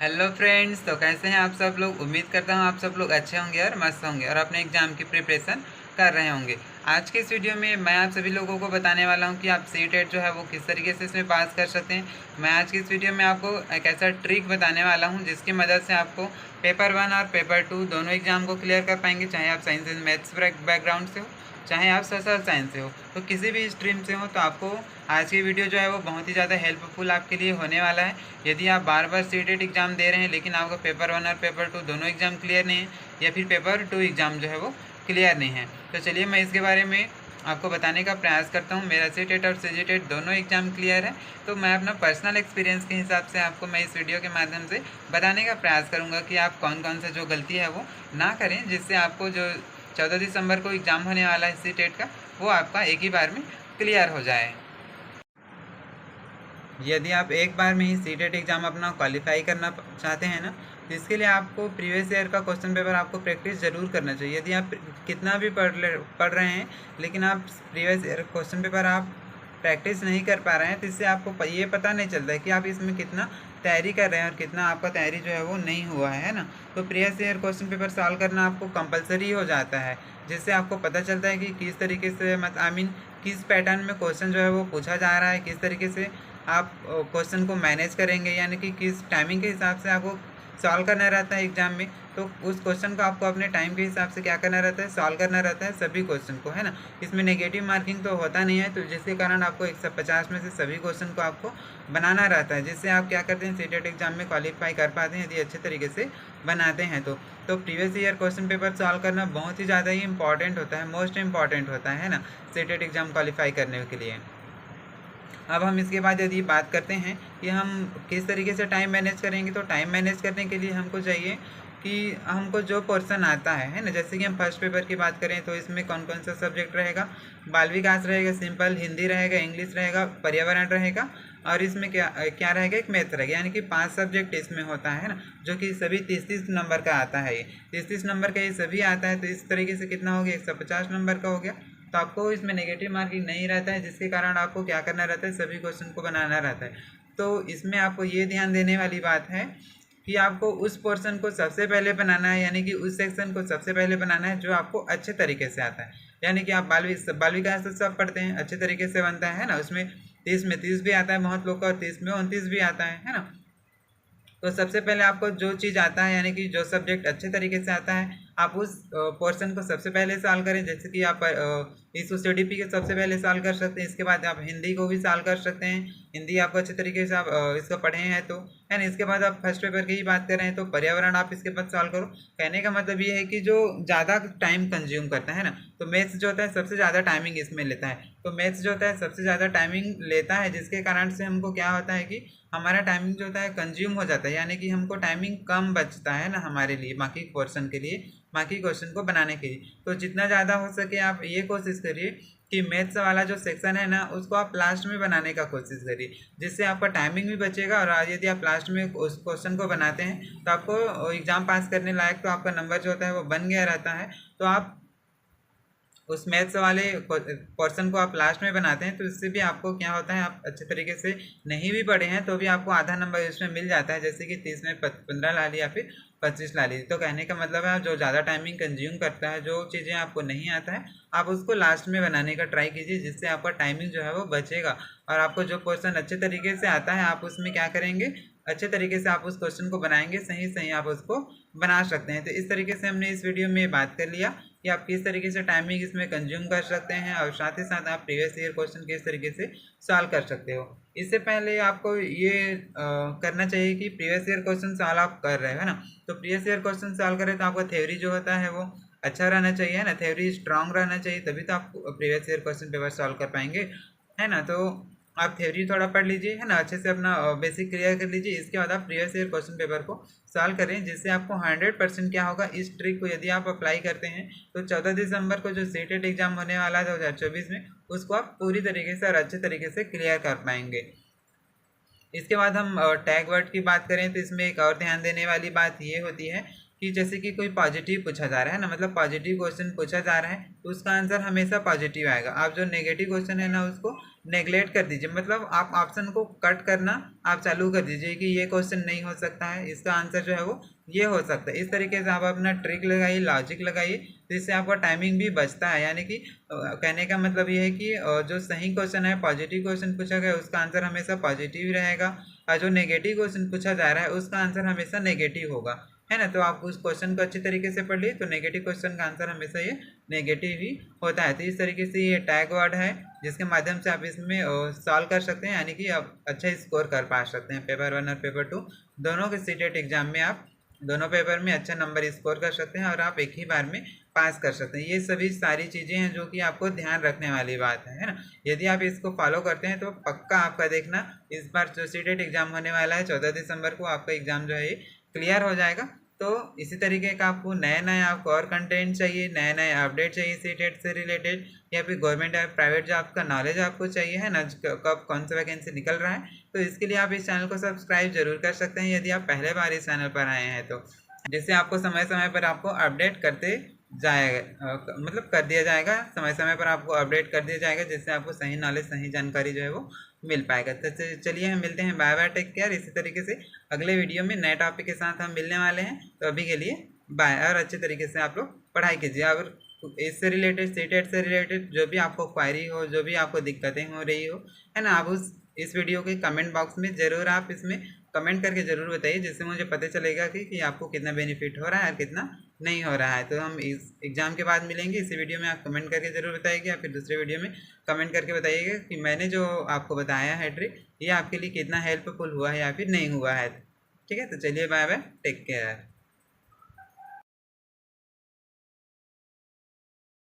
Hello friends, तो कैसे हैं आप सब लोग। उम्मीद करता हूं आप सब लोग अच्छे होंगे और मस्त होंगे और अपने एग्ज़ाम की प्रिपरेशन कर रहे होंगे। आज के इस वीडियो में मैं आप सभी लोगों को बताने वाला हूं कि आप सीटेट जो है वो किस तरीके से इसमें पास कर सकते हैं। मैं आज की इस वीडियो में आपको एक ऐसा ट्रिक बताने वाला हूं जिसकी मदद से आपको पेपर 1 और पेपर 2 दोनों एग्ज़ाम को क्लियर कर पाएंगे, चाहे आप साइंस एंड मैथ्स बैकग्राउंड से हो, चाहे आप सोशल साइंस से हो, तो किसी भी स्ट्रीम से हो। तो आपको आज की वीडियो जो है वो बहुत ही ज़्यादा हेल्पफुल आपके लिए होने वाला है। यदि आप बार बार सीटेट एग्ज़ाम दे रहे हैं लेकिन आपका पेपर 1 और पेपर 2 दोनों एग्ज़ाम क्लियर नहीं है, या फिर पेपर 2 एग्ज़ाम जो है वो क्लियर नहीं है, तो चलिए मैं इसके बारे में आपको बताने का प्रयास करता हूँ। मेरा सीटेट और सीजीटेट दोनों एग्ज़ाम क्लियर है, तो मैं अपना पर्सनल एक्सपीरियंस के हिसाब से आपको मैं इस वीडियो के माध्यम से बताने का प्रयास करूँगा कि आप कौन कौन से जो गलती है वो ना करें, जिससे आपको जो 14 दिसंबर को एग्ज़ाम होने वाला है सीटेट का, वो आपका एक ही बार में क्लियर हो जाए। यदि आप एक बार में ही सीटेट एग्ज़ाम अपना क्वालिफाई करना चाहते हैं ना, तो इसके लिए आपको प्रीवियस ईयर का क्वेश्चन पेपर आपको प्रैक्टिस ज़रूर करना चाहिए। यदि आप कितना भी पढ़ रहे हैं लेकिन आप प्रीवियस ईयर क्वेश्चन पेपर आप प्रैक्टिस नहीं कर पा रहे हैं, तो इससे आपको ये पता नहीं चलता है कि आप इसमें कितना तैयारी कर रहे हैं और कितना आपका तैयारी जो है वो नहीं हुआ है ना। तो previous year question paper solve करना आपको कंपलसरी हो जाता है, जिससे आपको पता चलता है कि किस तरीके से किस पैटर्न में क्वेश्चन जो है वो पूछा जा रहा है, किस तरीके से आप क्वेश्चन को मैनेज करेंगे, यानी कि किस टाइमिंग के हिसाब से आपको सॉल्व करना रहता है एग्जाम में। तो उस क्वेश्चन को आपको अपने टाइम के हिसाब से क्या करना रहता है, सॉल्व करना रहता है सभी क्वेश्चन को, है ना। इसमें नेगेटिव मार्किंग तो होता नहीं है, तो जिसके कारण आपको 150 में से सभी क्वेश्चन को आपको बनाना रहता है, जिससे आप क्या करते हैं सीटेट एग्जाम में क्वालिफाई कर पाते हैं, यदि अच्छे तरीके से बनाते हैं तो previous year question paper solve करना बहुत ही ज़्यादा ही इंपॉर्टेंट होता है, मोस्ट इंपॉर्टेंट होता है ना, सीटेट एग्जाम क्वालिफाई करने के लिए। अब हम इसके बाद यदि बात करते हैं कि हम किस तरीके से टाइम मैनेज करेंगे, तो टाइम मैनेज करने के लिए हमको चाहिए कि हमको जो पोर्शन आता है ना, जैसे कि हम फर्स्ट पेपर की बात करें तो इसमें कौन कौन सा सब्जेक्ट रहेगा। बाल विकास रहेगा, सिंपल हिंदी रहेगा, इंग्लिश रहेगा, पर्यावरण रहेगा, और इसमें क्या क्या रहेगा, एक मैथ रहेगा। यानी कि 5 सब्जेक्ट इसमें होता है ना, जो कि सभी 30-30 नंबर का आता है। ये 30-30 नंबर का ये सभी आता है, तो इस तरीके से कितना हो गया, 150 नंबर का हो गया। तो आपको इसमें नेगेटिव मार्किंग नहीं रहता है, जिसके कारण आपको क्या करना रहता है, सभी क्वेश्चन को बनाना रहता है। तो इसमें आपको ये ध्यान देने वाली बात है कि आपको उस पोर्शन को सबसे पहले बनाना है, यानी कि उस सेक्शन को सबसे पहले बनाना है जो आपको अच्छे तरीके से आता है। यानी कि आप बाल विकास तो सब पढ़ते हैं, अच्छे तरीके से बनता है ना, उसमें 30 में 30 भी आता है बहुत लोग का, और 30 में 29 भी आता है ना। तो सबसे पहले आपको जो चीज़ आता है, यानी कि जो सब्जेक्ट अच्छे तरीके से आता है, आप उस पोर्शन को सबसे पहले सॉल्व करें। जैसे कि आप इसको सीडीपी के सबसे पहले सॉल्व कर सकते हैं, इसके बाद आप हिंदी को भी सॉल्व कर सकते हैं। हिंदी आपको अच्छे तरीके से आप इसको पढ़े हैं तो है ना। इसके बाद आप फर्स्ट पेपर की ही बात कर रहे हैं तो पर्यावरण आप इसके बाद सॉल्व करो। कहने का मतलब ये है कि जो ज़्यादा टाइम कंज्यूम करता है ना, तो मैथ्स जो होता है सबसे ज़्यादा टाइमिंग इसमें लेता है। तो मैथ्स जो होता है सबसे ज़्यादा टाइमिंग लेता है, जिसके कारण से हमको क्या होता है कि हमारा टाइमिंग जो होता है कंज्यूम हो जाता है, यानी कि हमको टाइमिंग कम बचता है ना हमारे लिए, बाकी पोर्शन के लिए, बाकी क्वेश्चन को बनाने के लिए। तो जितना ज़्यादा हो सके आप ये कोशिश करिए कि मैथ्स वाला जो सेक्शन है ना, उसको आप लास्ट में बनाने का कोशिश करिए, जिससे आपका टाइमिंग भी बचेगा। और यदि आप लास्ट में उस क्वेश्चन को बनाते हैं तो आपको एग्ज़ाम पास करने लायक, तो आपका नंबर जो होता है वो बन गया रहता है। तो आप उस मैथ्स वाले पोर्शन को आप लास्ट में बनाते हैं, तो इससे भी आपको क्या होता है, आप अच्छे तरीके से नहीं भी पढ़े हैं तो भी आपको आधा नंबर इसमें मिल जाता है। जैसे कि 30 में 15 ला लिया, फिर 25 ला ली। तो कहने का मतलब है जो ज़्यादा टाइमिंग कंज्यूम करता है, जो चीज़ें आपको नहीं आता है, आप उसको लास्ट में बनाने का ट्राई कीजिए, जिससे आपका टाइमिंग जो है वो बचेगा। और आपको जो क्वेश्चन अच्छे तरीके से आता है, आप उसमें क्या करेंगे, अच्छे तरीके से आप उस क्वेश्चन को बनाएंगे, सही सही आप उसको बना सकते हैं। तो इस तरीके से हमने इस वीडियो में बात कर लिया कि आप किस तरीके से टाइमिंग इसमें कंज्यूम कर सकते हैं, और साथ ही साथ आप प्रीवियस ईयर क्वेश्चन किस तरीके से सॉल्व कर सकते हो। इससे पहले आपको ये करना चाहिए कि प्रीवियस ईयर क्वेश्चन सॉल्व आप कर रहे हो ना, तो प्रीवियस ईयर क्वेश्चन सॉल्व करें तो आपका थ्योरी जो होता है वो अच्छा रहना चाहिए ना, थ्योरी स्ट्रांग रहना चाहिए, तभी तो आप previous year question paper solve कर पाएंगे, है ना। तो आप थ्योरी थोड़ा पढ़ लीजिए, है ना, अच्छे से अपना बेसिक क्लियर कर लीजिए। इसके बाद आप प्रीवियस ईयर क्वेश्चन पेपर को सॉल्व करें, जिससे आपको 100% क्या होगा, इस ट्रिक को यदि आप अप्लाई करते हैं तो 14 दिसंबर को जो सीटेट एग्जाम होने वाला है 2024 में, उसको आप पूरी तरीके से और अच्छे तरीके से क्लियर कर पाएंगे। इसके बाद हम टैग वर्ड की बात करें तो इसमें एक और ध्यान देने वाली बात ये होती है कि जैसे कि कोई पॉजिटिव पूछा जा रहा है ना, मतलब पॉजिटिव क्वेश्चन पूछा जा रहा है तो उसका आंसर हमेशा पॉजिटिव आएगा। आप जो नेगेटिव क्वेश्चन है ना उसको नेगलेक्ट कर दीजिए, मतलब आप ऑप्शन को कट करना आप चालू कर दीजिए कि ये क्वेश्चन नहीं हो सकता है, इसका आंसर जो है वो ये हो सकता है। इस तरीके से आप अपना ट्रिक लगाइए, लॉजिक लगाइए, तो इससे आपका टाइमिंग भी बचता है। यानी कि कहने का मतलब ये है कि जो सही क्वेश्चन है, पॉजिटिव क्वेश्चन पूछा गया उसका आंसर हमेशा पॉजिटिव ही रहेगा, और जो नेगेटिव क्वेश्चन पूछा जा रहा है उसका आंसर हमेशा नेगेटिव होगा, है ना। तो आप उस क्वेश्चन को अच्छी तरीके से पढ़ लिए तो नेगेटिव क्वेश्चन का आंसर हमेशा ये नेगेटिव ही होता है। तो इस तरीके से ये टैग वर्ड है जिसके माध्यम से आप इसमें सॉल्व कर सकते हैं, यानी कि आप अच्छा स्कोर कर पा सकते हैं। पेपर 1 और पेपर 2 दोनों के सीटेट एग्जाम में आप दोनों पेपर में अच्छा नंबर स्कोर कर सकते हैं और आप एक ही बार में पास कर सकते हैं। ये सभी सारी चीज़ें हैं जो कि आपको ध्यान रखने वाली बात है ना। यदि आप इसको फॉलो करते हैं तो पक्का आपका देखना इस बार जो सीटेट एग्जाम होने वाला है 14 दिसंबर को आपका एग्जाम जो है ये क्लियर हो जाएगा। तो इसी तरीके का आपको नए नए आपको और कंटेंट चाहिए, नए नए अपडेट चाहिए सीटेट से रिलेटेड, या फिर गवर्नमेंट या प्राइवेट जॉब का नॉलेज आपको चाहिए, है ना, कब कौन सा वैकेंसी निकल रहा है, तो इसके लिए आप इस चैनल को सब्सक्राइब जरूर कर सकते हैं यदि आप पहले बार इस चैनल पर आए हैं तो, जिससे आपको समय समय पर आपको अपडेट करते जाएगा, मतलब कर दिया जाएगा, समय समय पर आपको अपडेट कर दिया जाएगा, जिससे आपको सही नॉलेज सही जानकारी जो है वो मिल पाएगा। तो चलिए हम मिलते हैं, बाय बाय, टेक केयर। इसी तरीके से अगले वीडियो में नए टॉपिक के साथ हम मिलने वाले हैं, तो अभी के लिए बाय। और अच्छे तरीके से आप लोग पढ़ाई कीजिए, और इससे रिलेटेड सीटेट से रिलेटेड जो भी आपको क्वायरी हो, जो भी आपको दिक्कतें हो रही हो, है ना, आप इस वीडियो के कमेंट बॉक्स में ज़रूर आप इसमें कमेंट करके ज़रूर बताइए, जिससे मुझे पता चलेगा कि आपको कितना बेनिफिट हो रहा है और कितना नहीं हो रहा है। तो हम इस एग्ज़ाम के बाद मिलेंगे, इसी वीडियो में आप कमेंट करके ज़रूर बताइएगा, या फिर दूसरे वीडियो में कमेंट करके बताइएगा कि मैंने जो आपको बताया है ट्रिक ये आपके लिए कितना हेल्पफुल हुआ है या फिर नहीं हुआ है। ठीक है, तो चलिए बाय बाय, टेक केयर।